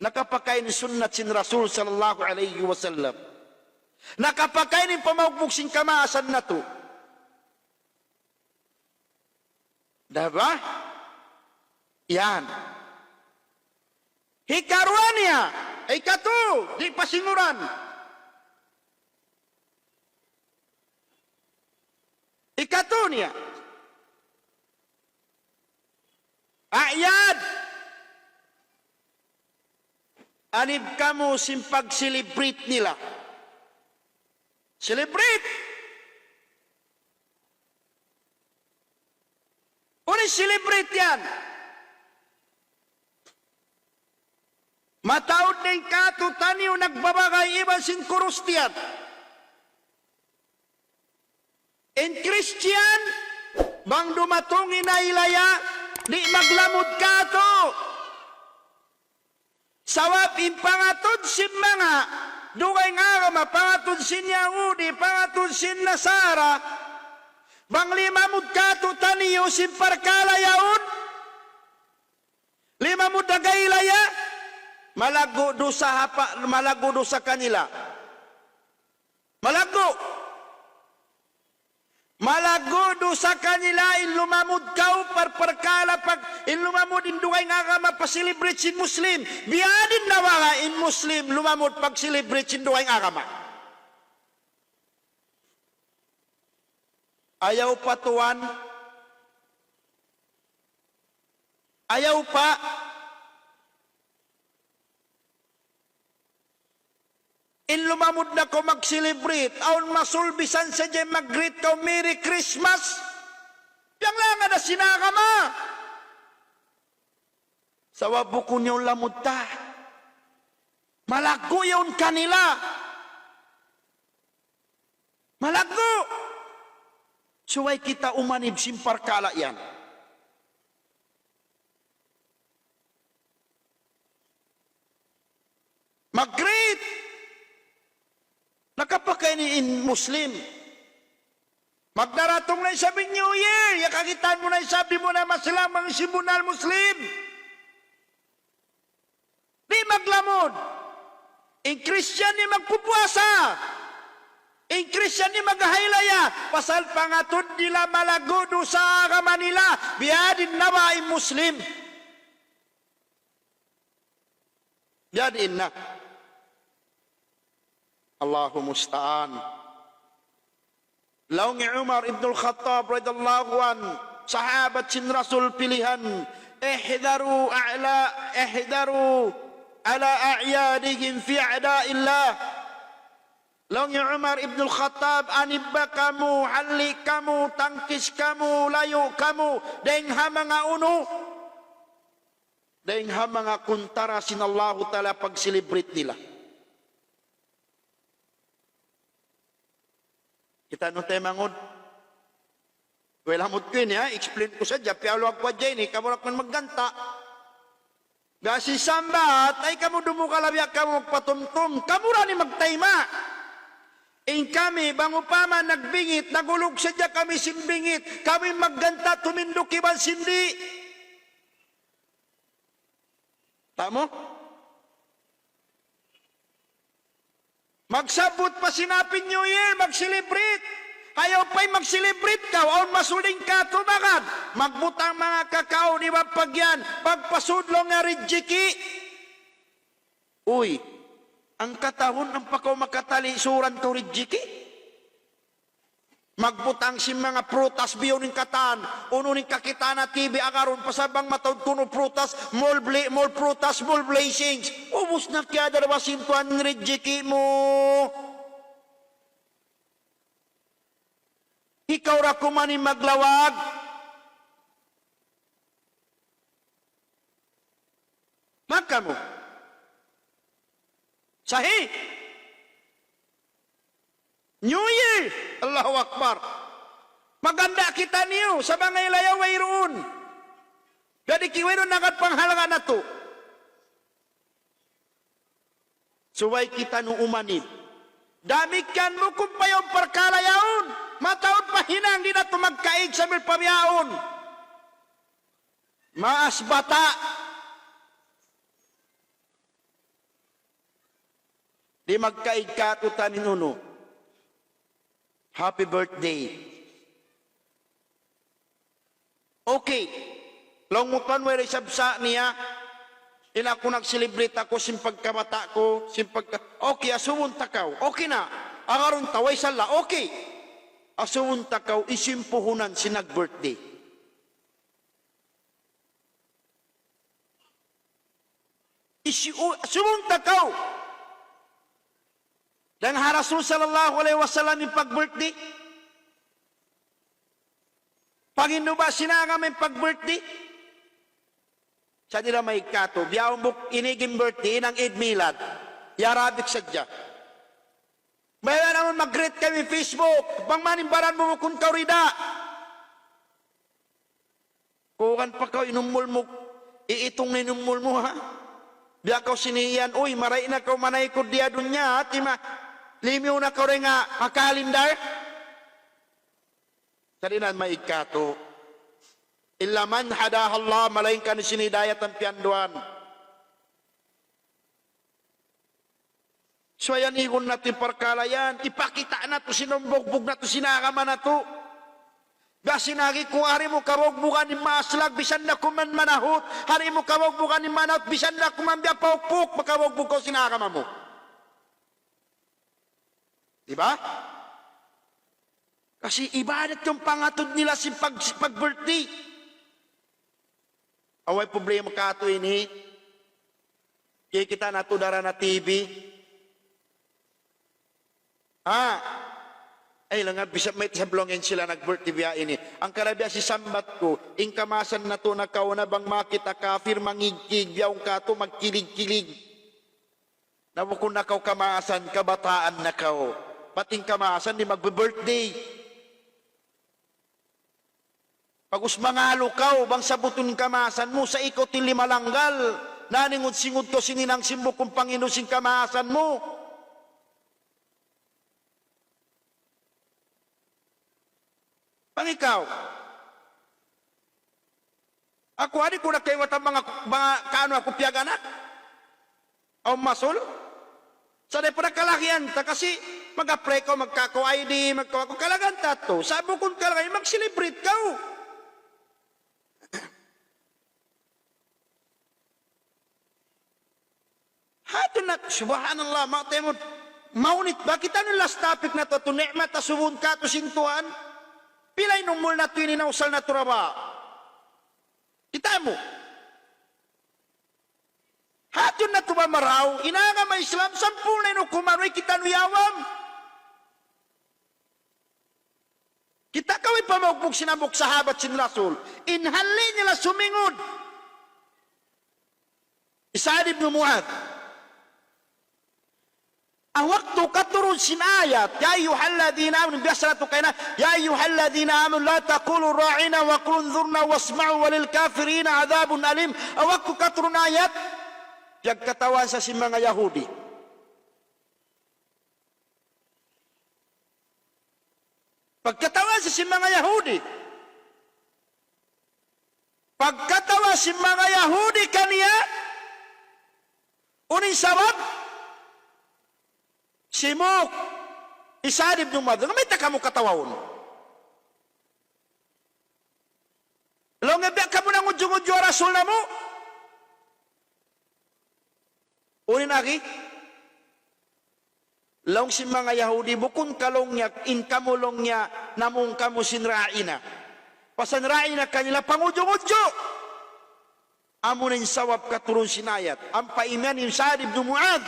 Nakapakain ni sunnat sin Rasul sallallahu alaihi wasallam. Nakapakain ni pamagbog sin kamaasan na to. Diba? Yan. Hikaruan niya. Ikato, di pasinguran. Ikato niya. Ayad. Anib kamu simpag celebrate nila. Celebrate. Uni celebrate yan. Mataod na yung katutaniw nagbabagay iba sin kurustiyan. In Christian, bang dumatong inailaya, di maglamod ka to. Sawap impangatod sin mga, dugay nga mapangatod sin Yahudi, pangatod sin Nasara, bang limamud ka to taniyo sin parkalayaon, limamud nagailaya, malago do sa kanila. Malago do sa kanila in lumamud kau parkala pag in lumamud in dugay nga ka mapaselebrate sin Muslim. Biadin na wala in Muslim lumamud pag celebrate sin dugay nga ka. Ayaw pa tuwan. Ayaw pa. In lumamod na ko mag-celebrate, aon masulbisan sa dyan mag-greet ko, Merry Christmas. Yang lang na sinakama. Sa wabuko niyong lamod ta. Malago yun kanila. Malago. Suway kita umanib simparkala yan. Mag-greet. Nakapakain in Muslim. Magdaratong na sabi New Year. Yakakitaan mo na sabi mo na masalamang sibunal Muslim. Di maglamod. In Christian ni magpupuasa. In Christian ni maghailaya. Pasal pangatod nila malagudo sa agama nila. Biadin nawa in Muslim. Biadin na. Allahu musta'an. Laung Umar ibn al-Khattab radhiyallahu an, sahabat sin Rasul pilihan, ihdaru ala a'yadihim fi a'da'illah. Laung Umar ibn al-Khattab, anibba kamu, halli kamu, tangkis kamu, layo kamu, dengha mga uno, dengha mga kuntara sin Allah ta'ala pag-celebrate nila. Kita no tayo mangod. Wala mo't ko niya, explain ko sa dyan, pialo ako dyan, kamulak man magganta. Gasi sambat, ay kamu dumukalabiak kamu magpatumtum, kamura ni magtayma. In kami, bango pa man nagbingit, nagulog sa dyan kami simbingit, kami magganta, tumindok iban sindi. Tamo? Magsabot pa sinapin New Year, mag-celebrate. Ayaw pa'y mag-celebrate ka, o masuling ka, tumakad. Magbutang mga kakao, di ba pagyan, pagpasudlong nga rijiki. Uy, ang katahon ang pakaw makatali suran to rijiki. Magbutang si mga prutas biyo ning katan, uno ning kakita na TV agaron pasabang matawd kuno prutas, mall prutas, mall blazings. Ubus na kaya dalawa sintuan rijiki mo. Ikaw ra kumani maglawag. Maka mo. Sahih. New Year! Allahu Akbar! Maganda kita niyo sa mga ilayaway roon. Gadi kiwero nagat panghalaga na to. Suway kita no umanid. Damikan mo kung payong parkalayaon. Mataon pa hinang di na ito magkaig sa milpamyaon. Maas bata. Di magkaig ka to taninuno. Happy birthday. Okay. Long mutuan wala sabsa niya. Ina ko nag-celebrate ako simpagkabata ko, okay, asumun takaw. Okay na. Agaron taway sala. Okay. Asumun takaw isimpuhunan si nag-birthday. Asumun takaw. Dan Rasul sallallahu alaihi wasallam yung pag-birthday. Panginoon ba sinanga may pag-birthday? Sa nila may kato, biyaw mo iniging birthday ng Eid Milad. Yarabik sadya. Bayan naman mag-greet kami Facebook. Pangmanimbaran mo kung kaurida. Kukan pa ka, inumul mo. Iitong na inumul mo ha. Biya ka siniyan, uy, maray na ka manay ko diya dun niya. Tima, limiw na ka rin nga makalindar. Sa nila may kato. Illa man hadaha Allah, malaing ka ni sinidayat ang pianduan. So ayan, igon natin parkalayan. Ipakita na to, sinombogbog na to, sinakama na to. Gasinagi kung hari mo kabogbugan ni maslag, bisan na kuman manahot. Hari mo kabogbugan ni manahot, bisan na kuman biya paukpuk, makabogbog ko sinakama mo. Diba? Kasi ibadat yung pangatod nila si pag-birthday. Away problema ka ito ini. Kaya kita na ito dara na TV. Ay lang nga, bisap may sablongin sila nag-birthday biya ini. Ang karabya si sambat ko, ingkamasan na ito na kauna bang makita kafir mangigkig, biyawang ka ito magkilig-kilig. Nawakon na kaw kamasan, kabataan na kaw. Pating kamasan, di magbe-birthday. Pag usmangalo ka, bang sabuton kamasan mo, sa ikaw tili malanggal, naningod-singod ko sininang simbo kung Panginoon kamasan mo. Pang ikaw, ako, adi ko na kayo watang mga kaano ako piyaganak? O masol? Sa na pa nakalakihan ta kasi mag-apply ko, magkako-ID, magkako-kalagan tato. Sabi kong kalagay, mag-celebrate ka. Hato na, subhanallah, mga temod, maunit ba? Kita nung last topic na to, ni'mat, asubun ka, to sintuan, pilay numul na to, ininausal na to ba? Kita mo. Hato na to ba maraw? Inaga may Islam, sampul na ino kumaroy, kita nuyawam. Kita kawin pamagbog sinabok sahabat sin Rasul, inhali nila sumingod. Sa'd ibn Mu'adh, ang waktu katurun sinayat, ya ayyuhalladhina amanu, biasa na kayna, ya ayyuhalladhina amanu, la taqulu ra'ina wa qul unzurna wasma'u walil kafirina adhabun alim. Ang waktu katurun ayat, pagkatawan sa si mga Yahudi. Pagkatawan sa si mga Yahudi. Pagkatawa si mga Yahudi kaniya, uning sabab, simok, Sa'd ibn Mu'adh, may taka mo katawawon. Long ebya ka mo nang udyong-udyo Rasul na mo. Unin lagi, long si mga Yahudi, bukun kalong niya, inkamulong niya, namong kamo sinraina. Pasanraina kanila, pangudyong-udyo. Amunin sawab katurun sinayat. Ang paiman yung Sa'd ibn Mu'adh,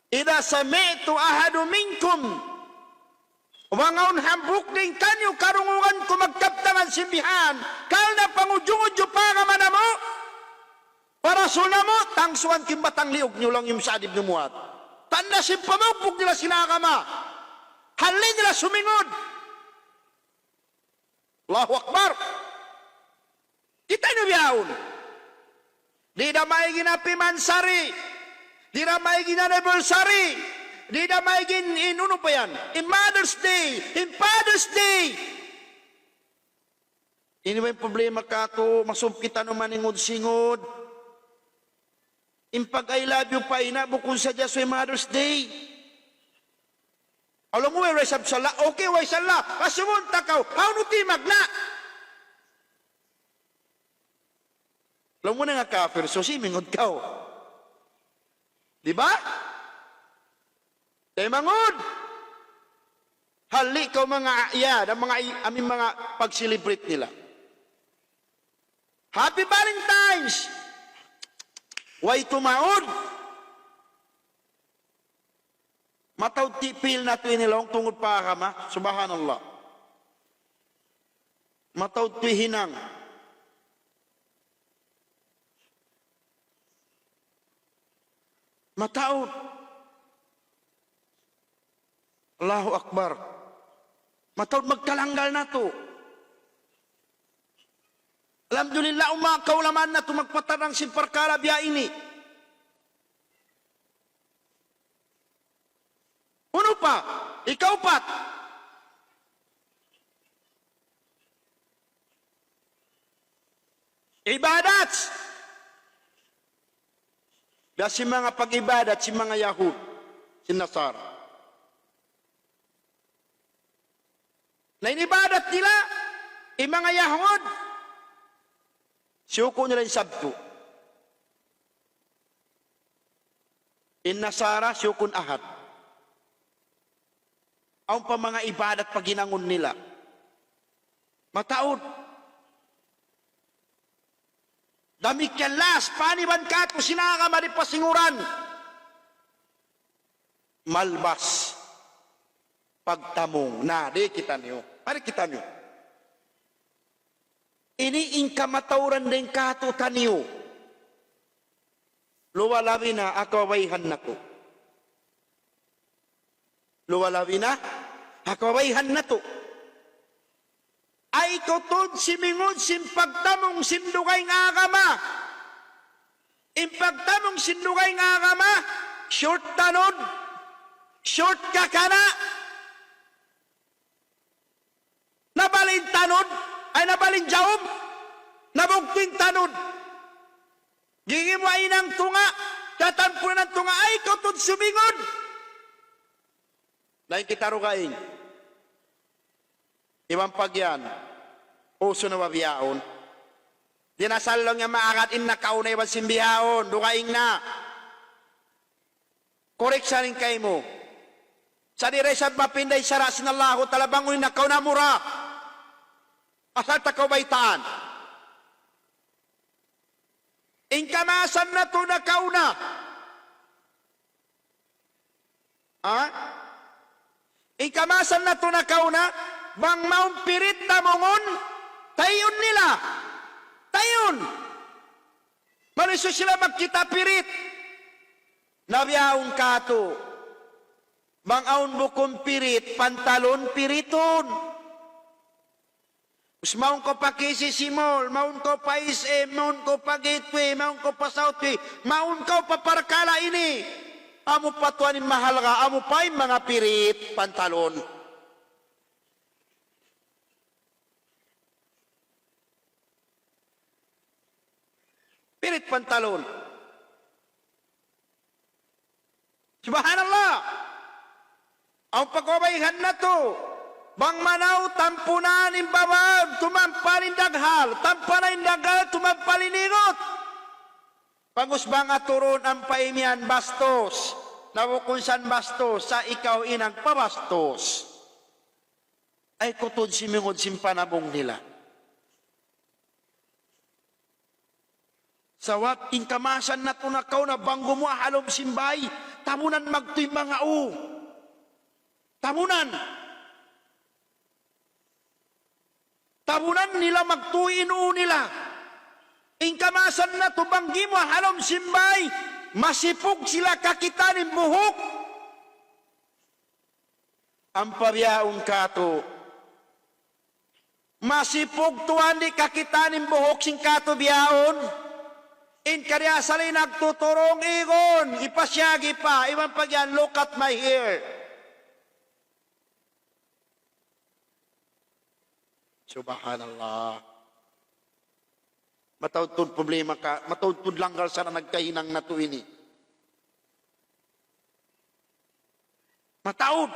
Ida sami'tu ahadu minkum wangaun hambuk din kanyo karungungan ko magkaptangan simbihan kal na pangudyong-udyo para manamo para sunamo tangsuan kimbatang liog nyo lang yung Sa'd ibn Mu'adh. Tanda simpamupog nila sinakama, halin nila sumingod. Allahu Akbar. Kita nyo biyahon, di na may ginapimansari, di na may ginanniversary, di na may inuno pa yan, in Mother's Day, in Father's Day. Ini may problema ka to, masumpitan naman ingod-singod. Impag I love you pa ina, bukod sa Diyos ay Mother's Day. Alam mo, way sala, okay, way sala. Kasumun takaw, how no ti magna? Alam mo na nga kafir, so si mingod kao. Di ba? Tay mangod. Hali ko mga iya, aming mga pag-celebrate nila. Happy Valentine's! Way tumaod. Mataw tipil na ito inilong tungod pa kama. Subhanallah. Mataw hinang. Mataod. Allahu Akbar. Mataod magkalanggal na to. Alhamdulillah, umakaw laman na ito magpatarang simparkala biya ini. Uno pa, ikaw pat. Ibadat. Biya si mga pag-ibadat, si mga Yahud, si Nasara. Na inibadat nila, mga Yahud, siyuko nila yung Sabto. In Nasara, siyukon Ahad. Ang pa mga ibadat pag ginangon nila. Mataod. Damik yan las, paniban ka ito, sinaka maripasinguran. Malbas. Pagtamong na, di kita niyo. Pari kita niyo. Ini ingka matauran din katutan niyo. Luwalawi na, akawayhan na ko. Luwalawi na, akawayhan na to. Ay kutod si mingod simpagtamong sindugay nga agama. Impagtamong sindugay nga agama, short tanod, short kakana. Nabalin tanod, ay nabalin jawom, nabugting tanod. Gigi mo ay ng tunga, tatampo ng tunga, ay kutod sumingod. Lain kita rugain. Ibang pagyan, uso na wabiyaon. Dinasalong nga maakatin na kaunay ba simbihaon, dukaing na. Korek sa rin kayo mo. Sa diresad mapinday sara sinallahu talabangoy na kauna mura. Asal takaw baitaan. Ingkamasan na to na kauna. Ha? Ingkamasan na to na kauna. Bang maong pirit na mongon, tayon nila. Tayon. Maniso sila magkita pirit. Nabiyaon ka to. Bang aon bukong pirit, pantalon piriton. Maun ko pa kisisimol, maun ko pa SM, maun ko pa gateway, maun ko pa southway, maun ko pa parkala ini. Amo patuanin mahal ka, amo pa yung mga pirit, pantalon. Pirit pantalon. Subhanallah. Ang pagkabayhan na to, bang manaw tampunan in babab, tumampalin daghal, tampanin daghal, tumampaliningot. Pangus bang aturon ang paimian bastos, nakukunsan bastos, sa ikaw inang pabastos. Ay kutod simingod simpanabong nila. Sawat ingkamasan na tunakaw na banggo mo halom simbay, tamunan magtoy mga u. Tamunan. Tabunan nila magtuin nila. Ingkamasan na tubanggi mo halom simbay, masipog sila kakitanin buhok. Ang pabiyaon kato, masipog tuwan di kakitanin buhok sing kato biyaon. In karya salay nagtuturong igon, ipasyagi pa, ibang pagyan, look at my hair. Subhanallah. Matawtod problema ka, matawtod lang ka sa nagkahinang na to ini. Mataod.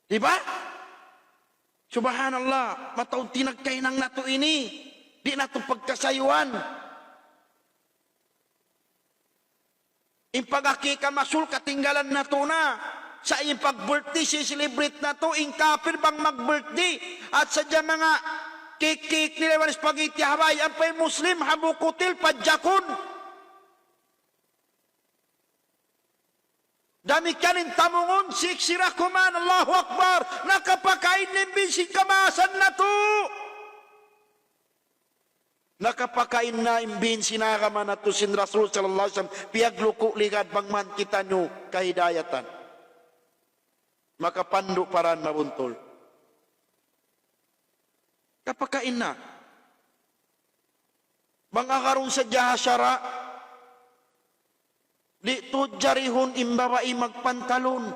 Diba? Subhanallah, mataod tinagkahinang na to ini. Di na to pagkasayuan. Impagaki ka masul, katinggalan na to na. Sa iyong pag-birthday, si-celebrate na to, inkapir bang mag-birthday. At sadya mga cake nila, mga spaghetti, Hawaii, ang pa'y Muslim, habukutil, padjakon. Dami kanin tamungon, siksira kuman, Allahu Akbar, nakapakain limbin si kamasan na to. Nakapakain na imbin sinakaman na to sin Rasul sallallahu alaihi wasallam, piyagluko ligad bangman kita nyo kahidayatan. Makapando paran mabuntol. Kapakain na. Mga karong sa jahasyara, di to jarihon imbabai magpantalon.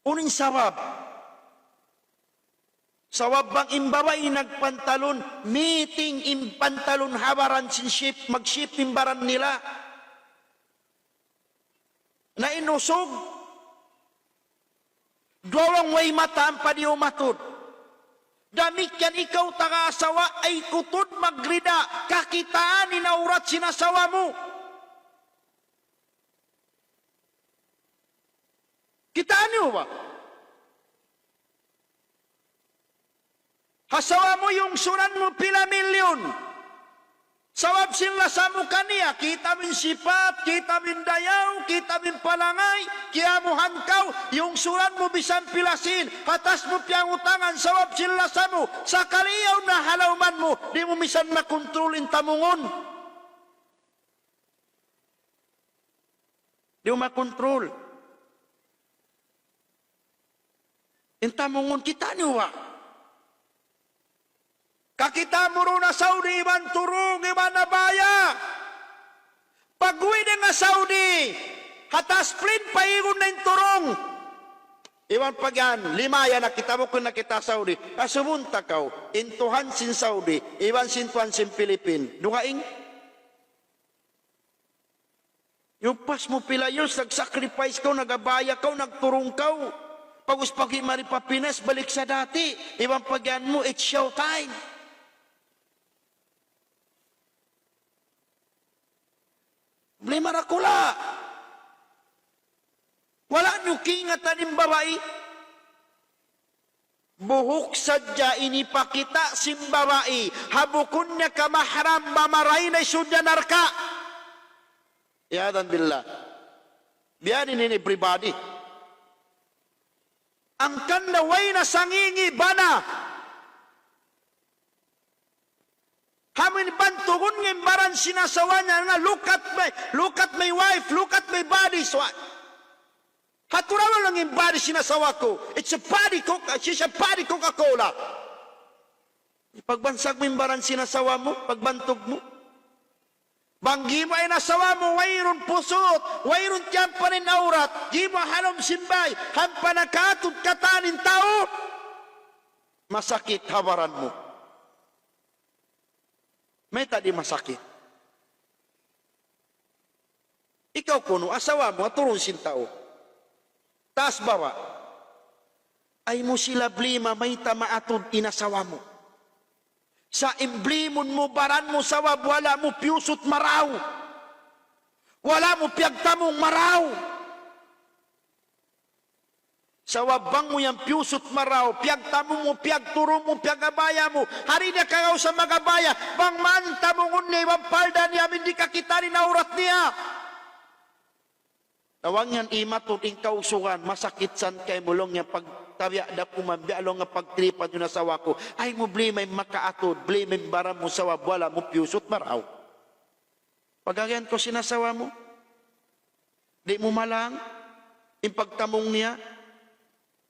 Uning sawab. Sawab bang imbabai nagpantalon, meeting impantalon habaran sin ship, mag-ship imbaran nila. Na inusog. Dawang way mata ang padiumatod. Damit yan ikaw taga-asawa ay kutod magrida, kakitaan inaurat sinasawa mo. Kitaan niyo ba? Hasawa mo yung suran mo pila milyon. Sawab sila sa mukha niya, kita min sipat, kita min dayaw, kita min palangay, kaya mo hangkaw, yung suran mo bisan pilasin, hatas mo piyang utangan, sawab sila sa mo, sa kaliyaw na halawman mo, di mo bisan makontrolin tamungon. Di mo makontrol. Yung tamungon, kita niyo ba? Kakita mo rin na Saudi, iban turong, iban nabaya. Pag-uwi na nga Saudi, hatas plin, paigon na yung turong. Iban pag yan, limaya nakita mo kung nakita Saudi. Asumunta ka, intuhan sin Saudi, iban sintuhan sin Pilipin. Dungaing? Yung pas mo pila yun, nag-sacrifice ka, nagabaya ka, nagturong ka. Pag-uspagi maripapinas, balik sa dati. Iban pag yan mo, it's show time. Problema na kula. Wala nyo kingatan ng babae. Buhok sadya inipakita sim babae. Habukun niya kamahram mamaray na isudya narka. Iyadan billah. Biyanin in everybody. Ang kandaway na sangingi bana. Hamin bantugon ng baran sinasawa niya na look at my wife, look at my body. So, haturawan lang yung body sinasawa ko. It's a body Coca, she's a body Coca-Cola. Pagbansag mo yung baran sinasawa mo, pagbantog mo. Banggi mo ay nasawa mo, wayron pusot, wayron tiyampanin aurat, di mo halom simbay, hampanakatod katanin tao. Masakit hawaran mo. May tadi masakit. Ikaw kuno, asawa mo, turun sin tao. Taas bawa. Ay mo sila blima, may tamaatod inasawa mo. Sa emblimon mo, baran mo, sawab, wala mo piyusot maraw. Wala mo piyagtamong maraw. Sa wabang mo yung piyusot maraw, piyagtamo mo, piyagturo mo, piyagabaya mo, hari na kagaw sa magabaya, bang man tamungon niya, ibang palda niya, hindi ka kita rin naurat niya. Tawang yan imatod ing kausugan, masakit san kay mulong yung pagtabya da pumambialo nga pagtripan yung nasawa ko, ay mo blimay makaatod, blimay bara mo sawab, wala mo piyusot maraw. Pagagyan ko sinasawa mo, di mo malang, impagtamong niya,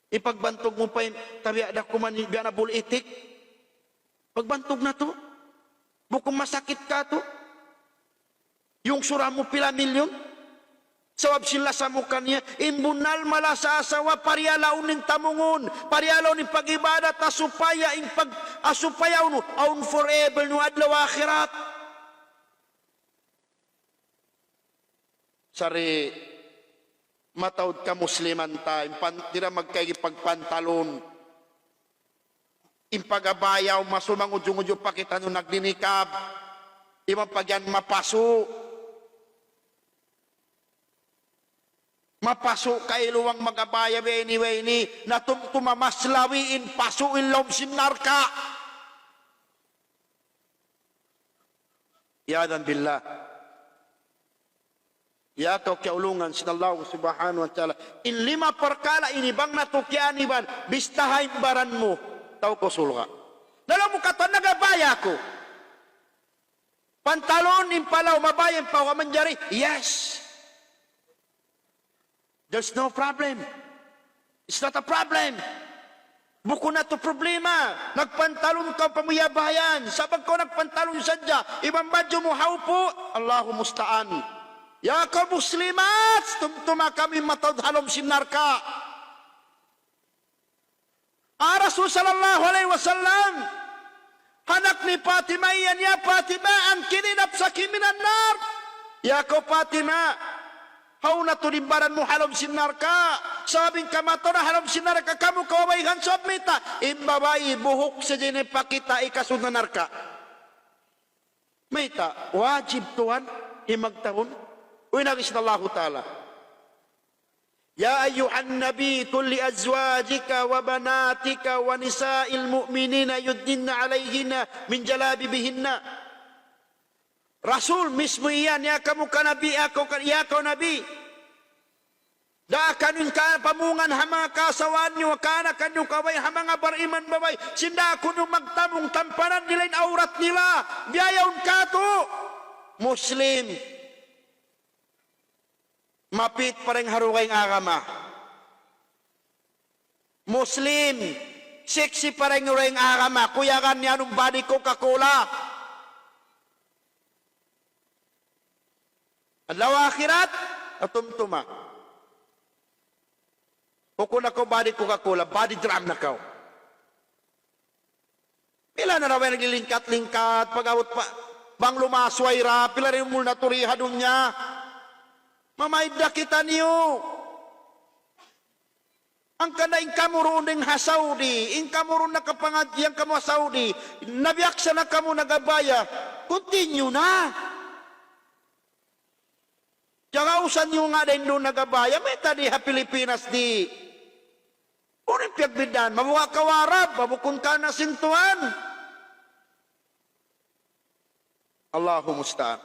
ipagbantog mo pa yung tabi ada kuman biya na bulitik. Pagbantog na to, bukong masakit ka to. Yung sura mo pila milyon, Sawab sila sa mukha niya, imbunal mala sa asawa, pariyalaw ning tamungon, pariyalaw ning pag-ibada, tasupaya, ing pag-asupayaw no, aun forever no adlaw akhirat. Sari, matawad ka musliman ta, tira magkaigipagpantalon, impagabayaw, masumang udyong-udyo pakita no nagdinikab, imang pagyan mapaso, mapaso kay luwang magabaya anyway ni natumtumamaslawiin pasuin lom sinarka. Yadan billah. Ya to kaulungan sinallahu subhanahu wa ta'ala. In lima perkala ini bang natukian iban bistahain baran mo tau ko sulga. Dalam mo katon nagabaya ko. Pantalon impalaw mabayan pa wa manjari. Yes. There's no problem. It's not a problem. Buko na to problema. Nagpantalon ka pamuyabayan. Sabag ko nagpantalon sadya. Ibang badyo mo haupo. Allahu musta'an. Ya ka muslimat. Tumtuma kami matawad halom sinarka. Rasul sallallahu alaihi wasallam. Hanak ni Fatima iyan ya Fatima. Ang kininap sa kiminan nar. Ya ka Fatima. Hau na tulimbaran mo halom sinarka. Sabing kamato na halom sinarka. Kamu kawaihan submita. Imbabay buhok sa dyan pakita ikasun na narka. Mayta, wajib tuhan imagtahon. Uy nagis na Allah ta'ala. Ya ayyuhan nabi kulli azwajika wa banatika wa nisa'il mu'minina yuddinna alayhinna min jalabibihinna. Rasul mismo iyan, ya kamu ka nabi, ya kau nabi. Da kanin ka pamungan hama kasawaan niyo, kana kanyo kaway hamanga bariman babay. Sinda kuno magtamong tampanan nila aurat nila. Biyayaw ka to. Muslim. Mapit pareng harukay ng agama. Muslim. Sexy pareng harukay ng agama. Kuyakan niya nung body Coca-Cola. Adlaw akhirat, atumtuma. Kung ako body Coca-Cola, body drum na kao. Pila na raway naglilingkat-lingkat, pag-awot pa, bang lumasway ra, pila rin mul naturiha dun niya. Mamayda kita niyo. Ang kanaing kamuron ng hasaudi, in kamuron na kapangadyang kamu hasaudi, nabiyaksa na kamu nagabaya, continue na. Tsaka usan nyo nga din doon nagabaya, may tadi ha Pilipinas di. Unin piyagbidan, mabuha kawarab, mabukun ka na sintuan. Allahu musta'an.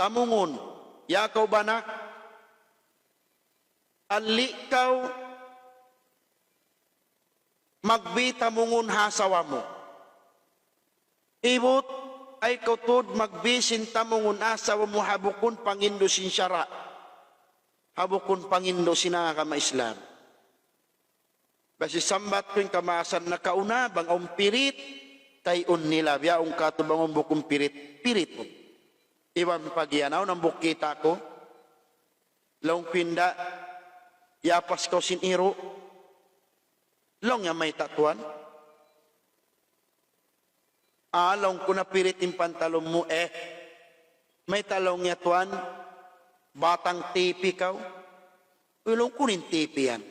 Tamungon, yakaw ba na? Ali kaw, magbita mungon hasawa mo. Ibot, ay kautud magbisin tamungon asawa mo habukun pangindo sinsyara. Habukun pangindo sinakama Islam. Basi sambat ko yung kamasan na kauna, bang pirit, tayon nila, biyaong katubang bukong pirit, pirit mo. Iwan pagyanaw ng bukita ko, laong pinda, yapas ko siniro, long nga may tatuan, along ko na pirit yung pantalon mo, may talong niya tuan, batang tipi kaw, ulong kunin tipi yan.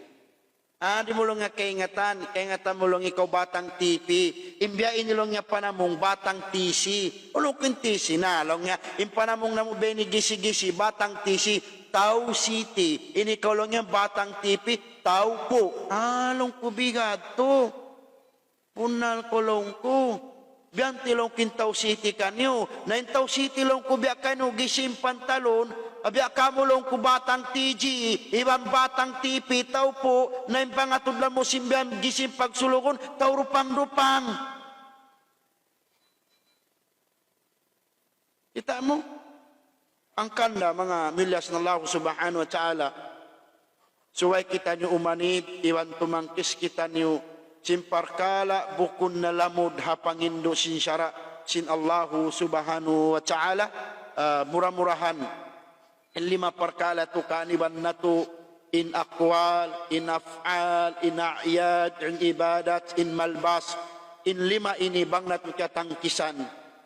Di mo lang nga kaingatan mo lang ikaw batang tipi, imbiyain nyo lang nga panamong batang tisi, ulong kun tisi na, lang nga, impanamong na mo beni gisi-gisi, batang tisi, Tau City, inikaw lang nga batang tipi, tau po, long kubigad to, punal ko lang ko, biyan tilong kintaw city kanyo. Na intaw city long ko biya kanyo gisim pantalon. Biya kamo long ko batang TG. Ibang batang tipi taw po. Na yung pangatod lang mo simbiyan gisim pagsulukon. Taw rupang-rupang. Kita mo? Ang kanda mga milyas ng Allah subhanahu wa ta'ala. Suway kita nyo umanid. Iwan tumangkis kita nyo. Simparkala bukun na lamod hapangindo sin syara sin Allahu subhanahu wa ta'ala murah-murahan in 5 perkara tu kaniban natu in aqwal, in af'al, in a'yad, in ibadat, in malbas, in 5 ini bang natu katangkisan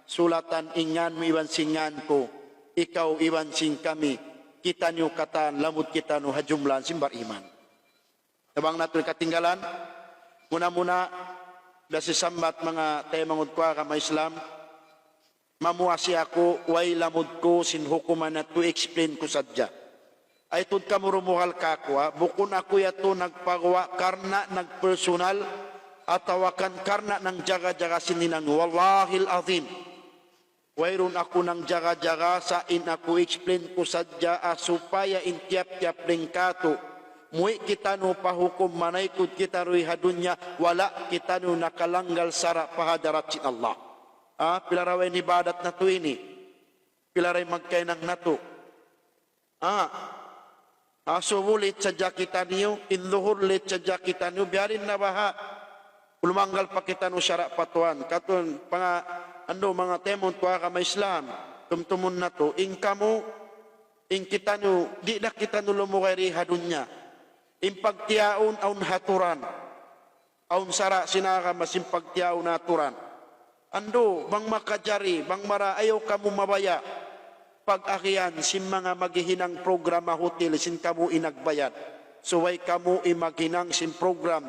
sulatan ingan mo iwan singan ko, ikaw iwan sing kami, kita nyo katan, lamut kita no hajumlan simbar iman. Tabang nato katinggalan, muna-muna, dasi sambat mga tayo mangod ko kama Islam, mamuasi ako, way lamod ko, sin hukuman na to explain ko sadya. Ay tud ka murumuhal ka ko, bukun ako yato nagpagawa, karna nagpersonal, atawakan karna ng jaga-jaga sininan, wallahil azim. Wayron ako ng jaga-jaga sa in ako explain ko sadya, supaya in tiap-tiap ringkato, muwi kita no pahukum manaykod kita ro'y hadunya, wala kita no nakalanggal sara pahadarat sin Allah. Pilaraway ni badat na to ini, pilaray magkainang na to. Subulit sa jakita niyo, inluhur lit sa jakita niyo, biyarin na baha, ulumanggal pa kita no sara patuan. Katon, mga temon tuwa ka may Islam, tumtumun na to, in kamo, in kita no, di na kita no lumukay hadunya. Impagtiaon aun haturan, aun sara sinaka masimpagtiaon haturan. Ando, bang makajari, bang mara ayaw kamu mabaya, pag-akian sin mga maghihinang programa hotel, sin kamu inagbayad. Suway kamu imaginang sin program,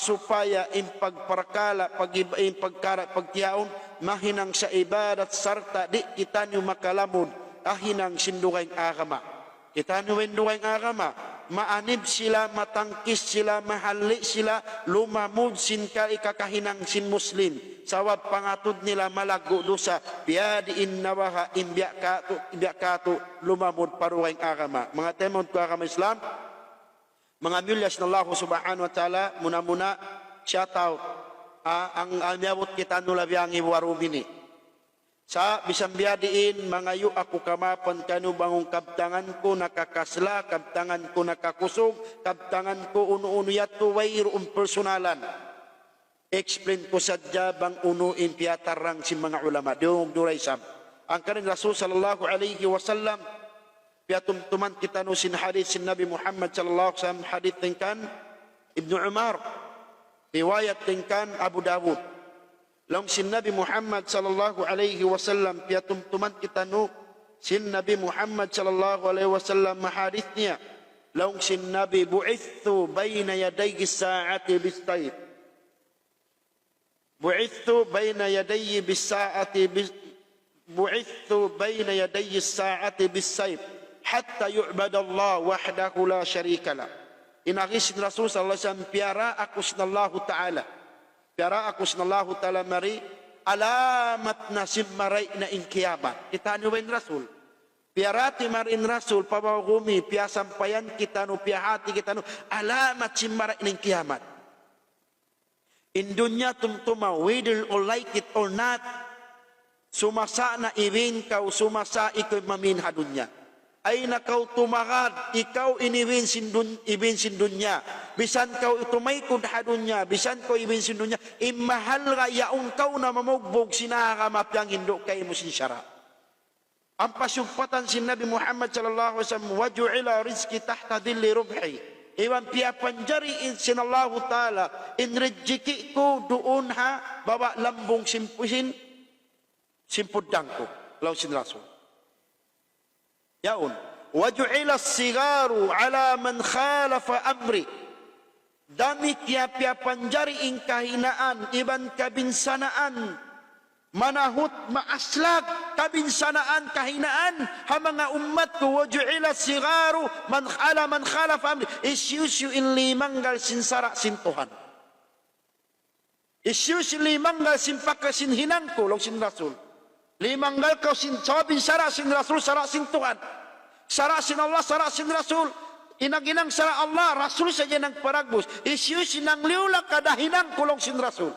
supaya impagparakala, pagtiaon, mahinang sa ibadat sarta, di kita nyo makalamod, ahinang sindukay agama. Kita nyo wendukay agama, maanib sila, matangkis sila, mahali sila, lumamud sin kakahinang sin Muslim. Sawab pangatod nila malago dosa, biyadiin nawaha, imbiyak kato, lumamud paruwang agama. Mga temon ko agama Islam, mga milyas na Allah subhanahu wa ta'ala, muna-muna, shout out, ang amyabot kita nulabiyang iwarumini. Sa bisambiyadiin, mga yu ako kamapan kanu bangong kabtangan ko nakakasla, kabtangan ko nakakusog, kabtangan ko uno-uno yato wayroong personalan. Explain ko sadya bang unuin piyatarang si mga ulama. Diong duray sab. Ang kaning Rasul sallallahu alaihi wasallam, piyatumtuman kita no sin hadith sin Nabi Muhammad sallallahu alaihi wasallam, hadith tingkan Ibnu Umar, riwayat tingkan Abu Dawud. Long sin Nabi Muhammad sallallahu alaihi wasallam, piyatumtuman kita no sin Nabi Muhammad sallallahu alaihi wasallam mahadithnya. Long sin Nabi bu'ithu bayna yadayhi sa'ati bis-sayf. Bu'ithu bayna yadayhi bis-sa'ati bu'ithu bayna yadayhi as-sa'ati bis-sayf hatta yu'badallah wahdahu la syarika lah. Inagis Rasul sallallahu alaihi wasallam, piara aku sinallahu ta'ala. Piara ako sinallahu ta'ala mari, alamat na simmaray na inkiyamat. Kita niwain Rasul. Piarati marin Rasul, pabawagumi, piyasampayan kita no, piyahati kita no, alamat simmaray na inkiyamat. In dunya tumtuma, whether or like it or not, sumasa na iwin kau, sumasa iko'y maminha dunya. Ay nakaw tumakad, ikaw iniwin sin dunya. Bisan kau itumaykod ha dunya, bisan kau iwin sin dunya, imahal ka yaong kau na mamugbog sinakamapyang hindo kay mo sin syara. Ang pasyugpatan sin Nabi Muhammad sallallahu alaihi wasallam, waju'ila rizki tahta dilli rubhi. Iwan piyapanjari in sinallahu ta'ala, inrejiki ko doon ha, baba lambong simpudang ko. Law sin Rasul. Yaun, waju'ila sigaru ala man khalafa amri. Dami piyapanjari in kahinaan, iban kabinsanaan, manahut maaslag, kabinsanaan, kahinaan, ha mga umat ko, waju'ila sigaru ala man khalafa amri. Isyusyu in limanggal sinsara sintuhan. Isyusyu limanggal simpaka sinhinan ko, long sin Rasul. Limanggal kau sabin sara sin Rasul, sara sin Tuhan. Sara sin Allah, sara sin Rasul. Inaginang sara Allah, Rasul saja nang paragbus. Isyus sinang liulak kadahinang kulong sin Rasul.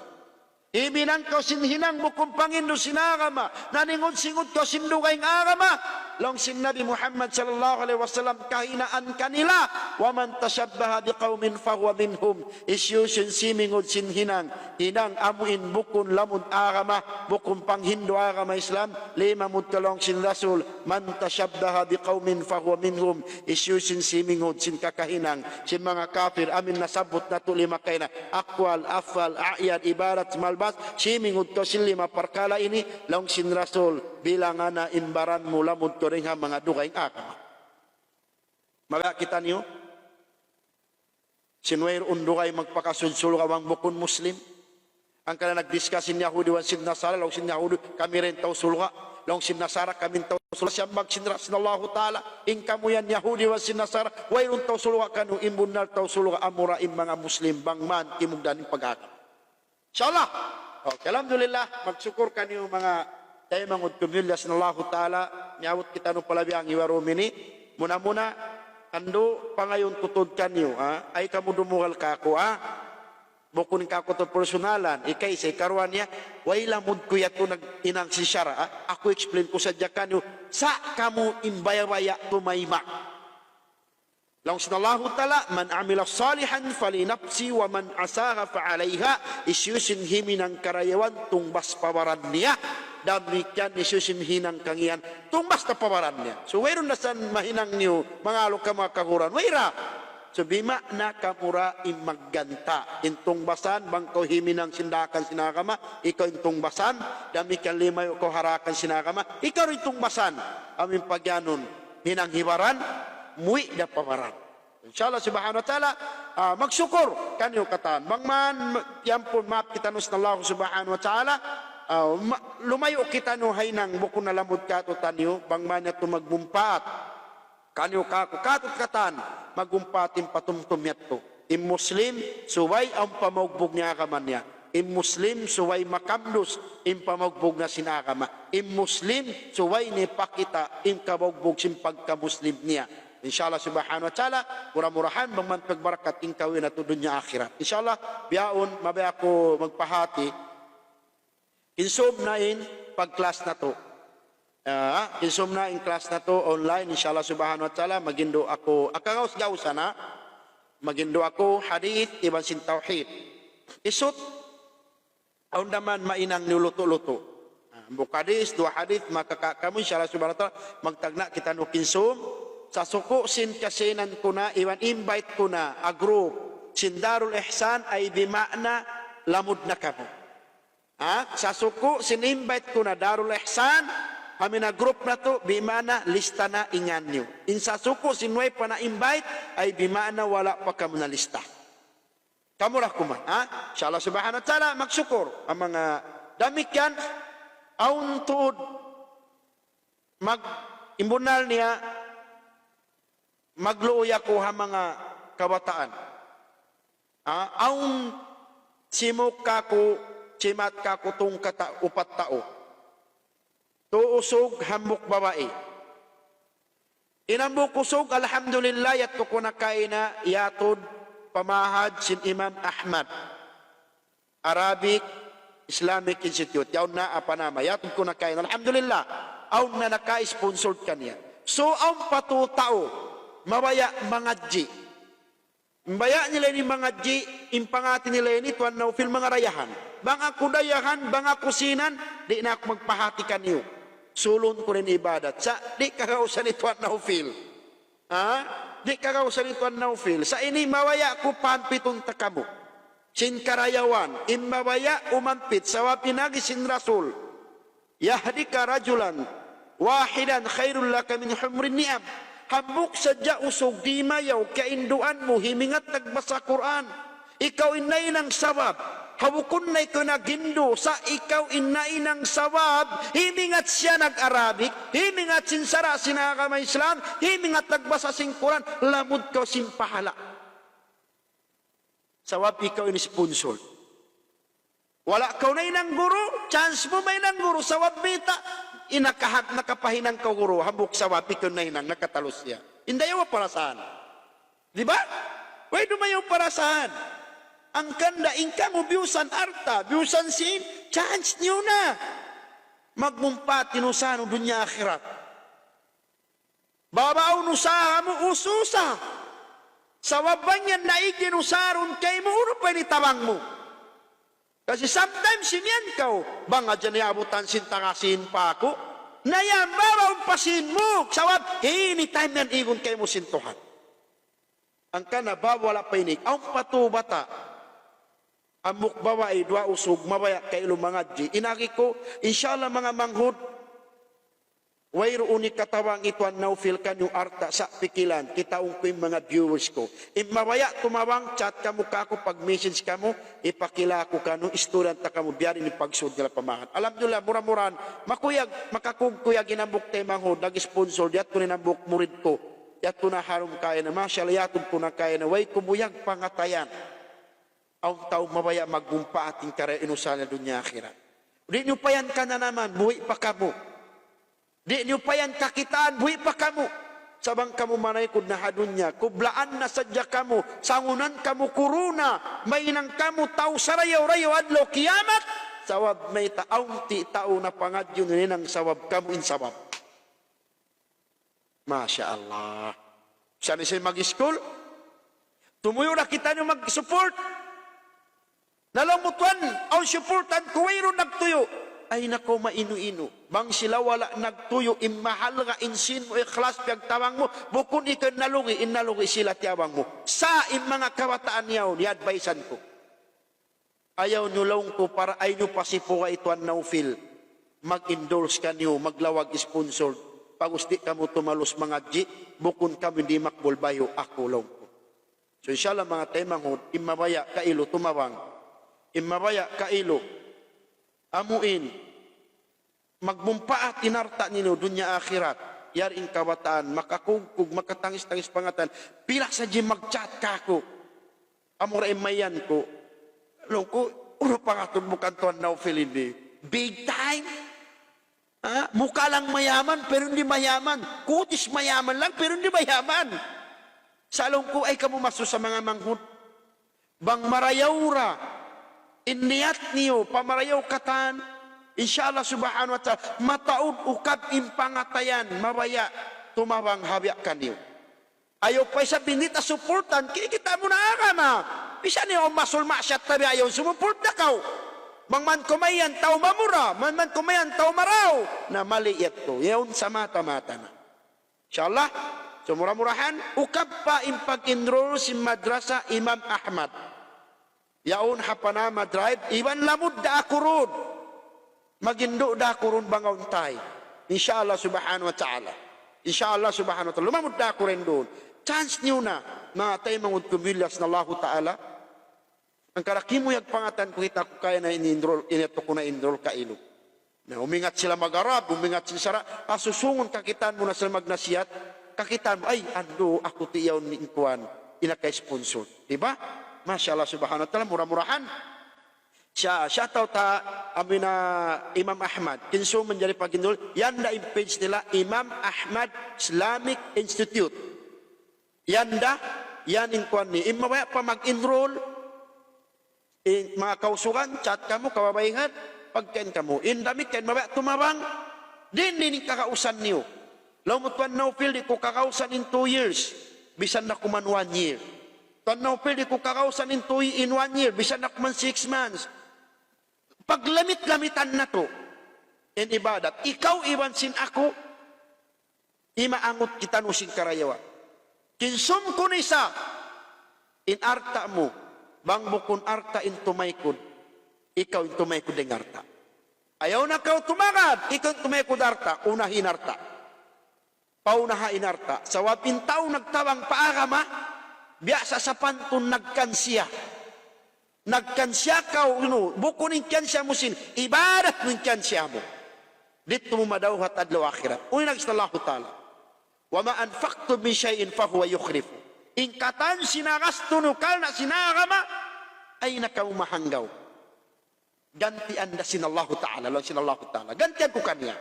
Ibinang ko sinhinang mo kung Pangindo sinagama, naningon singod ko sindugay ng agama. Long sin Nabi Muhammad sallallahu alaihi wasallam kahinaan kanila, wa man tashabbaha biqaumin fahuwa minhum. Isyusin simingod sinhinang, hinang amuin bukun lamud agama, bukun Panghindo agama Islam, lima mudkalong sin Rasul, man tashabbaha biqaumin fahuwa minhum. Isyusin simingod sin kakahinang, sin mga kafir, amin nasabot na to lima kayo na, akwal, afal, a'yad, ibarat, malbas, simingod ko sin lima parkala ini, long sin Rasul, bilangan na imbaran mo lamud ko rin ha mga dugay agama. Mabaya kita niyo, sinuwer undugay magpakasulsul kawang bukun Muslim, ang kana nagdiskasin Yahudi wan sin Nasara, long sin Yahudi kami rin taw sulga, long sin Nasara kami taw sulga, siya magsinras na Allah Ta'ala, in kamuyan Yahudi wan sin Nasara, wayrun taw sulga kanu, imbunal taw sulga amura im mga Muslim, bangman, kimugdaning pag-agam. Inshallah, okay, alhamdulillah, magsukur kaniyo mga tayo mangod kumillas na Allah Ta'ala, miyawot kita no palabi ang iwarumini, muna-muna, ando pangayon tutod kanyo, ay kamu dumugal ka ako, bukunin ka ako to personalan, ikay sa ikaruan niya, way lamod ko yato nag-inang si Syara, ako explain ko sa kanyo, sa kamu imbaya-baya tumayma. Lang sin Allah Ta'ala, man amila salihan falinapsi wa man asaha fa'alayha, isyusin himi ng karayawan tungbas pawaran niya. Damikian isusin hinang kangian tumbas na pawaran niya. So wayron na san mahinang niyo mga alok ka mga kahuran. Wayra. So bima na kamura imagganta. Intong basan bangko himinang sindakan sinakama. Ikaw intong basan. Damikian limayo ko harakan sinakama. Ikaw intong basan. Aming pagyanon hinang hibaran. Muwi na pawaran. Inshallah subhanahu wa ta'ala magsyukur kanyo katan. Bangman yampon maap kita nus na Allah subhanahu wa ta'ala. Lumayo kita no haynang bukon na lamod kato tanyo bang manya tumagmumpat kanyo kako katot katan magumpatin patumtumyat to im Muslim suway ang pamagbog niya kaman niya im Muslim suway makamdos im pamagbog na sinakama im Muslim suway ni pakita im kabagbog sin pagka-Muslim niya. Inshallah subhanahu wa ta'ala murah-murahan bang man pagbarakat ing kawin na to dunya akhirat. Inshallah biyaon mabay ako magpahati Kinsom na in pag-class na to. Kinsom na in class na to online, inshallah subhanahu wa ta'ala, magindo ako, akagaws-gawsa na, magindo ako hadith, iban sin tawhid. Isot, aun naman mainang niluto-luto. Bukadis, dua hadith, makakakamu, inshallah subhanahu wa ta'ala, magtagna kita no kinsom, sa suko sin kasinan ko na, iwan invite ko na, a group, sin Darul Ihsan ay bimakna lamud na kamo. Sa suko, sin-invite ko na Darul Ihsan, kami na group na to, bimana lista na ingan nyo. In sa suko, sinway pa na-invite, ay bimana wala pa kamo na lista. Kamurah kuman, Inshallah subhanahu wa ta'ala, magsukur. Ang mga damikyan, aun tuod, mag-imbunal niya, magluoy ako ha mga kabataan. Aun simok ako, cimat ka kutong kata upat tao. Tuusog hambuk babae. Inambuk usog, alhamdulillah, yat ko kunakaina, yatod, pamahad, sin Imam Ahmad. Arabic Islamic Institute. Yaon na apanama. Yatod kunakaina, alhamdulillah. Aun na naka-sponsored kanya. So, ang patutao, mabaya mga G. Mbaya nila ni mga G, impangati nila ni tuwan na ufil mga rayahan. Banga kudayahan, banga kusinan, di na ako magpahatikan niyo. Sulon ko rin ibadat. Sa di kakausan ni tuwan na ufil. Di kakausan ni tuwan na ufil. Sa ini mawaya ko pampitong takamo. Sin karayawan, in mawaya umampit, sa wapinagi sin Rasul. Yahdi ka rajulan, wahidan khairul laka min humrin ni'am. Hambuk sadya usog di mayaw, kainduan mo, himingat nagbasa Quran. Ikaw inay ng sawab. Habukun na ikaw nagindo, sa ikaw inay ng sawab. Himingat siya nag-Arabic, himingat sinsara sinakama Islam, himingat nagbasa sin Quran, lamud ka simpahala. Sawab ikaw in-sponsor. Wala ka na inang guru, chance mo may nang guru, sawab bita. Inakahag nakapahinang ka guru, habuk sawab ikaw na inang nakatalos siya. Indayaw para saan? Di ba? Pwede mayaw para saan? Ang kanda, ingka mo biusan arta, biusan sin, chance niyo na. Magmumpa, tinusano dunya akhirat. Babaw nusaha mo ususa. Sa wabanyan na ikinusaron kay mo, uno pa tabang mo. Kasi sometimes sinyan ka, banga dyan iabutan sintakasin pa ako, nayang babaw pasin mo, sawab, anytime yan igon kay mo sintuhan. Ang kanaba, wala pa inig, ang patubata, amok bawa ay dua usog, mabaya kay lumangadji, inaki ko, inshallah mga manghud, wayro unik katawang ituan naufil kanyo arta sa pikilan, kitaong ko yung mga viewers ko. Mabaya tumawang chat kamo kako, pag message kamo, ipakila ko kano, student na kamo, biyari ni pagsud nila pamahan. Alhamdulillah, mura-muran, makuyag, makakugkuyag inambok tayo manghud, nag-sponsor, yat ko ninambok murid ko, yat ko na harum kaya na, masyala yatong ko na kaya na, way kumuyag pangatayan. Ang tao mabaya maggumpa ating kare inusala dunya akhirat. Di nyo pa yan ka na naman, buhi pa kamo. Di nyo pa yan kakitaan, buhi pa kamo. Sabang kamo manaykod na hadunya, kublaan na sadya kamo, sangunan kamo kuruna, mainang kamo tao sarayaw-rayaw adlaw kiyamat, sawab may taong ti tao na pangadyo ninang sawab kamo in sawab. Masya Allah. Saan siya mag-school? Tumuyo na kita nyo mag-support. Nalamutuan, ang supportan kuwayro nagtuyo. Ay nako mainu-inu. Bang sila wala nagtuyo, imahal nga insin mo, ikhlas piyagtawang mo, bukun ikan nalugi, inalugi sila tiyawang mo. Sa mga kawataan niyaw, ni-advisean ko. Ayaw nyo lang ko para ay nyo pasipuka ituan naufil. Mag-endorse ka niyo, maglawag sponsor. Pag gusti ka mo tumalos mga G, bukun kami di makbulbayo, ako lang ko. So inshallah mga temanghod, imabaya kailo tumawang. Imabaya kailo, amuin, magbumpa at tinarta ninyo dunya akhirat, yaring kawataan, makakugkog, makatangis-tangis pangatan, pilak sa di mag-chat ka ko, amura imayan ko, alam ko, uno pangatod mo kantuan na ufilin big time, ha? Mukha lang mayaman, pero hindi mayaman, kutis mayaman lang, pero hindi mayaman, salong ko ay kamumaso sa mga manghud, bang marayawra, iniyat niyo, pamarayaw katan, inshallah subhanahu wa ta'ala, mataod ukab impangatayan, mabaya, tumawang habya ka niyo. Ayaw pa sa binita supportan, kikita mo na akama. Bisa niyo masul masyat tabi ayaw, sumuport na kao. Bang man kumayan, tao mamura, man kumayan, tao maraw, na maliit to. Yaon sa mata-mata na. Inshallah, sumura-murahan, ukab pa impag-enroll si madrasa Imam Ahmad. Yaon hapanama drive, iwan lamud da akurun. Magindo da akurun bangaw tay. Inshallah subhanahu wa ta'ala. Inshallah subhanahu wa ta'ala. Lumamud da akurin doon. Chance niyo na, mga tayo mangud kumilyas na Allah ta'ala. Ang karakimo yung pangatan ko kita ko kaya na in-enroll, ineto ko na enroll ka ilo. Na umingat sila mag-arab, umingat sila sara, asusungon kakitaan mo na sila magnasiyat, kakitaan mo, ay, ando, ako tiyaw ni Inkuan, inaka-sponsor. Diba? Masya Allah subhanahu wa ta'ala, murah-murahan. Siya tau ta amin na Imam Ahmad. Kinso menjadi pag-enroll, yan na yung page nila, Imam Ahmad Islamic Institute. Yan da, yan yung kuwan ni. Imabaya pa mag-enroll, mga kausukan, chat ka mo, kawabahingan, pagkain ka mo. Indamit kain, mabaya tumabang, din kakausan niyo. Laumutuan na upil, di ko kakausan in 2 years. Bisan na kuman 1 year. Tanaw pwede ko kakausan in 1 year, bisan ako man 6 months. Paglamit-lamitan na to, in ibadat, ikaw iwansin ako, imaangot kita nusing karayawa. Kinsum ko nisa, in arta mo, bang bukon arta in tumaykod, ikaw in tumaykod ng arta. Ayaw na kaw tumagad, ikaw in tumaykod arta, unahin arta. Paunahain arta, sa wapintaw nagtawang paagama, biasa sa pantun nagkansya. Nagkansya ka, bukunin kansya mo sin, ibadat mo kansya mo. Dito mo madawhat adlaw akhirat. Uy, nagsallahu ta'ala. Wa ma anfaqtu min shay'in fahuwa yukhlifu. Ingkatan sinagastunukan na sinagama, ay nakamahanggaw. Gantian na sinallahu ta'ala. Sinallahu ta'ala. Gantian ko kanya.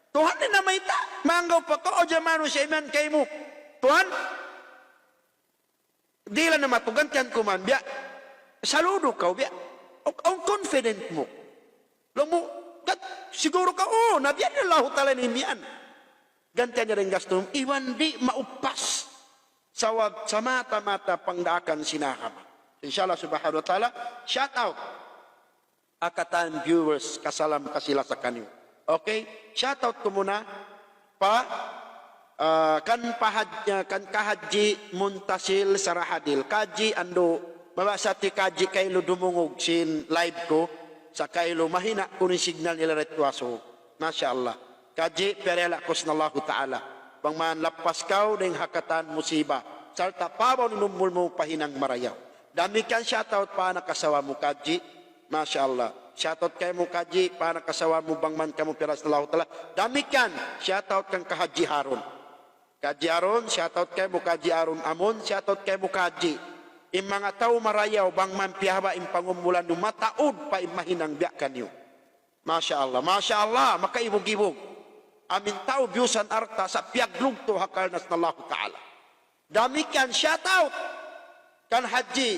Tuhan na may ta. Manggaw pa ko, o jamano siya iman kay mo. Tuhan, di lang na matugantian ko man, biya, Saludo ka, biya. Ang confident mo. Alam mo, siguro ka, nabiyan niya Allah ta'ala nimiyan. Gantian niya rin gasto, iwan di maupas sa mata-mata pangdakan sinakama. Inshallah subhanahu wa ta'ala, shout out. Akatan viewers, kasalam kasila sa kanyo. Okay? Shout out ko muna kan kahadji muntasil sarahadil. Kaji ando, mabasati kaji kailo dumungog sin live ko, sa kailo mahina ko ni signal nila retwaso. Masya Allah. Kaji perela ko sinallahu ta'ala. Bang man lapas kau ng hakatan musiba. Salta pabaw ni numul mo pahinang marayaw. Damikan shoutout pa nakasawa mo kaji. Masya Allah. Shoutout kayo mo kaji pa nakasawa mo bang man kamu pera sinallahu ta'ala. Damikan shoutout kang kahaji Harun. Kaji Harun, shoutout kayo mo kaji Harun Amon. Shoutout kayo mo kaji. Im mga tao marayaw bang man piyaba im pangumulan no mataod pa imahinang biyakan niyo. Masya Allah. Masya Allah. Makaibog-ibog. Amin tao biusan arta sa piaglug to hakal nas nallahu ta'ala. Damikan shout out kan Haji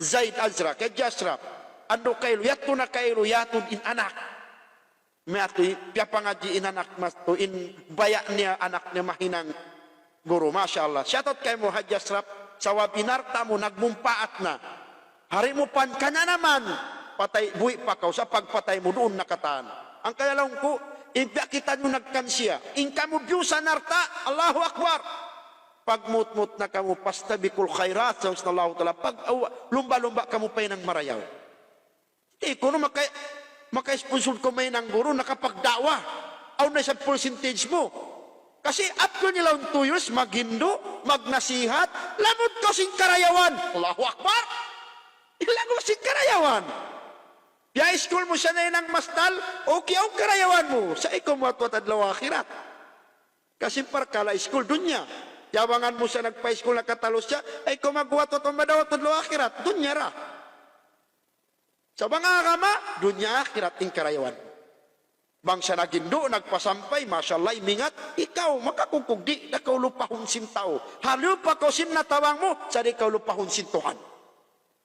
Zaid Azra kay Jasrap ando kaylo yatun na kaylo yatun in anak meato pia pangaji in anak mas to in baya niya anak niya mahinang guru. Masya Allah. Shout out kay mo Haji Jasrap sa wabinarta mo nagmumpaat na hari mo pan kanya naman patay buhi pa kaw sa pagpatay mo doon nakataan. Ang kaya lang ko ibya kita nyo nagkansya. In kamu biusan narta, Allahu Akbar. Pagmut-mut na kamu, pastabikul khairat, sa Allah ta'ala, pag lumba-lumba kamu pa ng marayaw. Hindi ko no maka-sponsor ko may ng guru, nakapagdawa. Aw na sa percentage mo. Kasi after nila 2 years, maghindo, magnasihat, lamot ko sing karayawan. Allahu Akbar. Ilang ko sing karayawan. Ya school mo siya na ng mastal, okay ang karayawan mo. Sa ikaw matwat adlaw akhirat. Kasi parkala school dunya. Yawangan mo siya nagpa-school na katalos siya, ay kumagwat at madawat adlaw akhirat. Dunya ra. Sa mga kama, dunya akhirat ting karayawan. Bang siya nagindo, nagpasampay, masyaallah, imingat, ikaw makakukugdi na kau lupahon sin tao. Halo pa kau sin natawang mo, sa di kau lupahon sin Tuhan.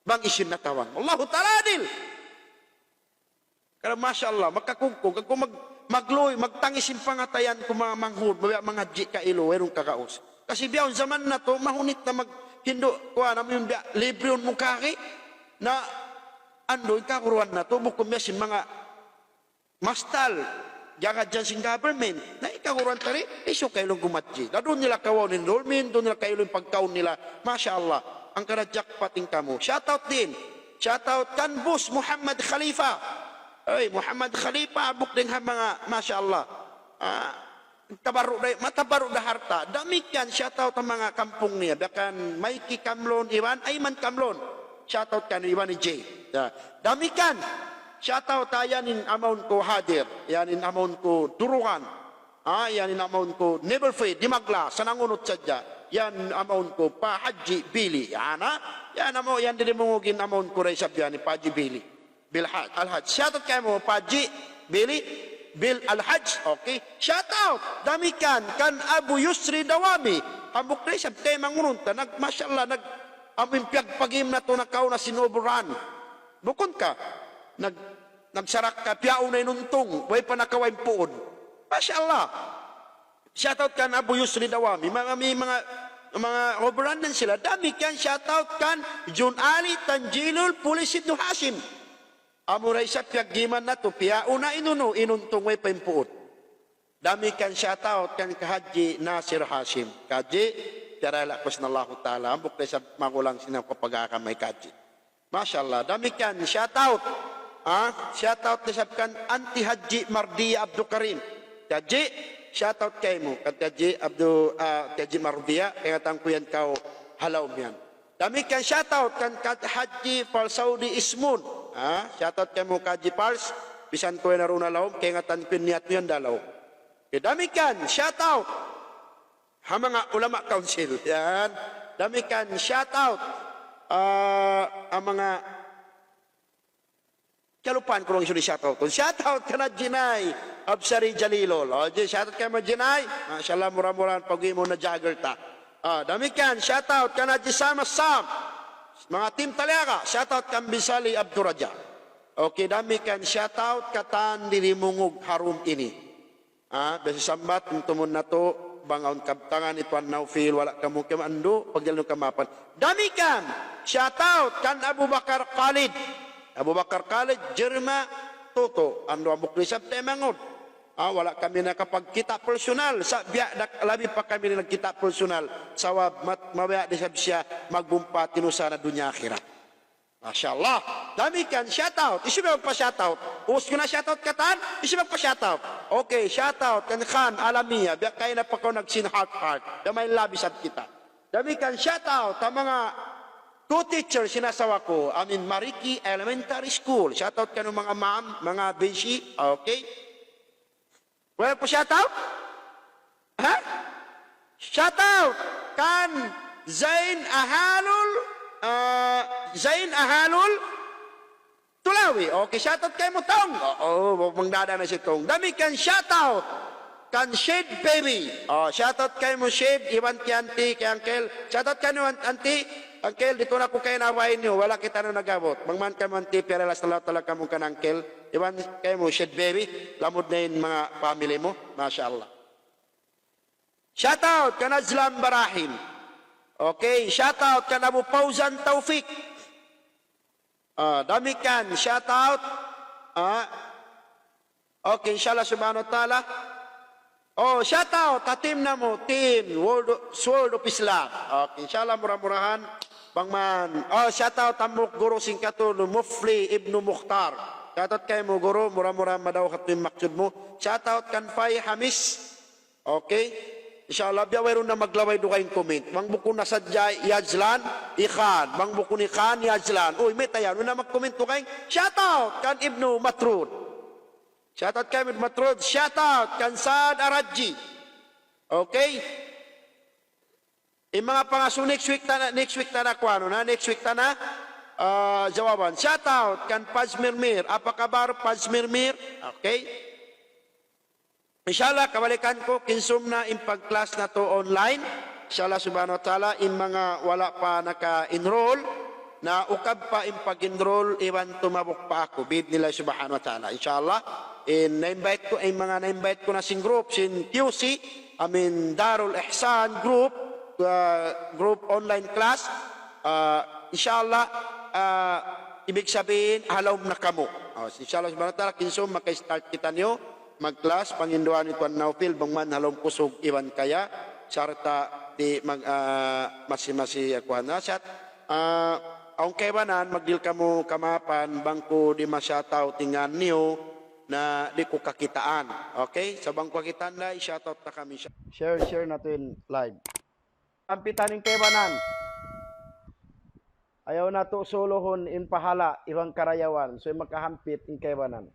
Bang isin natawang. Allahu ta'ala adil. Kaya Masya Allah, makakungkog, ako magloy, magtangisin pangatayan ko mga manghud, mga jika ilo, erong kakaos. Kasi biyawon zaman na to, mahunit na maghindo, kuha namin yung libre yung mukaki, na ando, ikakuruan na to, bukumyasin mga mastal, jaga dyan sing government, na ikakuruan tari, iso kailong gumatji. Na doon nila kawaw enrollment, doon nila kailong pagkaon nila, Masya Allah, ang karadyak pating kamo. Shoutout din, shoutout kan Bus Muhammad Khalifa. Ay, Muhammad Khalifa, abuk din ha mga, Masya Allah, matabarok na harta. Damikan, shoutout ang mga kampung niya. Dakan, Mikey Kamlon, Iwan, Ayman Kamlon. Shoutout ka ni Iwan ni Jay. Damikan, shoutout yan in amount ko Hadir, yan in amount ko Durugan, yan in amount ko Neverfree, Dimagla, Sanangunot Sadya, yan amount ko Pa Haji Bili. Yan din mongogin amount ko rin sabihan ni Pa Haji Bili. Bilhaj, Al-Hajj. Shoutout kayo mo, Paji, Billy, Bil Al-Hajj. Okay? Shoutout. Damikan, kan Abu Yusri Dawami. Ambok na isab kayo mangununta. Masyaallah, amimpiag pagim na to na kao na sinuburan. Bukod ka. Nagsarak ka, piao na inuntong. Way pa nakaway puon. Masyaallah. Shoutout kan Abu Yusri Dawami. Mga oberan din sila. Damikan, shoutout kan Jun Ali Tanjilul Pulisit no Hashim. Amuray sa piaggiman na to, piao na inuntong way paimpuot. Dami kan shoutout kan Haji Nasir Hashim. Kaji, tirala ko sinallahu ta'ala. Ambok tayo sa magulang sinang kapagakamay kaji. Masya Allah, dami kan shoutout. Shoutout na sabkan Anti Haji Mardia Abdul Karim. Kaji, shoutout kayo mo. Kaji Mardia, kaya tangkuyan kao halaw miyan. Dami kan shoutout kan Haji Falsaudi Ismun. Shoutout kayo mo Kaji Pals, bisan ko na rin nalaw, kaya nga tanpin niyat niyan dalaw. Damikan, shoutout, ha mga ulama council, yan. Damikan, shoutout, ang mga, kalupaan ko lang iso ni shoutout. Shoutout ka na Jinay, Absari Jalilol. Shoutout kayo mo Jinay, mashallah mura-mura, pag mo na jagger ta. Damikan, shoutout ka na Jisama Sam. Mga team Taliaga, shoutout kan Bisali Abduraja. Okay, dami kan shoutout katan dirimungog harum ini. Besi sambat tumun na to, bangaon kabtangan ituan naufil, wala kamu kemando, pagjalano kamapan. Dami kan shoutout kan Abu Bakar Khalid. Abu Bakar Khalid, Jerma, Toto, ando amuk risab temangod. Wala kami nakapagkita personal. Labi pa kami nagkita personal. Sawab mabaya di siya magbumpa tinusa na dunya akhirat. Masya Allah. Dami kan, shoutout. Isi ba magpa-shoutout? Us ko na shoutout katan? Isi magpa-shoutout. Okay, shoutout. Kan Khan, alamiya. Biya kayo na pa ko nagsin heart. Damay labi sab kita. Dami kan, shoutout. Ang mga two teachers sinasawa ko. Mariki Elementary School. Shoutout ka ng mga ma'am, mga beshi. Okay. Wala po shoutout? Ha? Shoutout kan Zain Ahalul Tulawi. Okay, shoutout kay mo tong. Oo, mangdada na si tong. Dami kan shoutout kan Shade Baby. Shoutout kay mo Shade, iwan ki auntie, kay uncle. Shoutout kay mo auntie. Uncle, dito na ko kayo nawain niyo. Wala kita na nagabot. Mangman ka mo auntie, pero last na talaga mo kan uncle. Iwan kayo mo, Shade Baby, lamod na yung mga family mo. Masya Allah. Shoutout ka na Zlam Barahim. Okay, shoutout ka na Abu Fauzan Taufik. Dami kan, shoutout. Okay, inshallah subhanahu wa ta'ala. Shoutout, team na mo, team, Sword of Islam. Okay, inshallah murah-murahan. Bangman. Shoutout amok guru singkatul, Mufli Ibnu Mukhtar. Shoutout kay mo guro, mura-mura madaw katuin maksud mo. Shoutout kan Fay Hamis. Okay? Inshallah, biya mayroon na maglaway do kayong comment. Mang buko na sadya Yajlan, Ikhan. Mang buko ni Khan, Yajlan. Uy, may tayan. Una mag-comment do kayong. Shoutout kan Ibnu Matrud. Shoutout kay Ibnu Matrud. Shoutout kan Saad Araji. Okay? Yung mga pangaso next week na nakuha. Next week na jawaban. Shoutout kan Pazmirmir. Apa kabar Pazmirmir? Okay. Inshallah kabalikan ko kinsum na impag-class na to online. Inshallah subhanahu wa ta'ala mga wala pa naka-enroll na ukab pa impag-enroll iwan tumabok pa ako bid nila subhanahu wa ta'ala. Inshallah na-invite ko na sing group sin QC Darul Ihsan group online class. Inshallah ibig sabihin, halaw na kamo. Inshallah, subhanahu wa ta'ala, kinsum, maka-start kita nyo, mag-class, panginduan ito ang naufil, bangman, halaw kusog, iwan kaya, sarta, di masi-masi akuhan na, sat, ang kaibanan, magdil ka mo kamapan, bangko di masyataw, tingan niyo, na di ko kakitaan. Okay? Sa bangko kakitaan na, i-shoutout na kami. Share natin live. Ampitan ng kaibanan. Ayaw na to solohon in pahala, ibang karayawan. So, makahampit in kaibanan.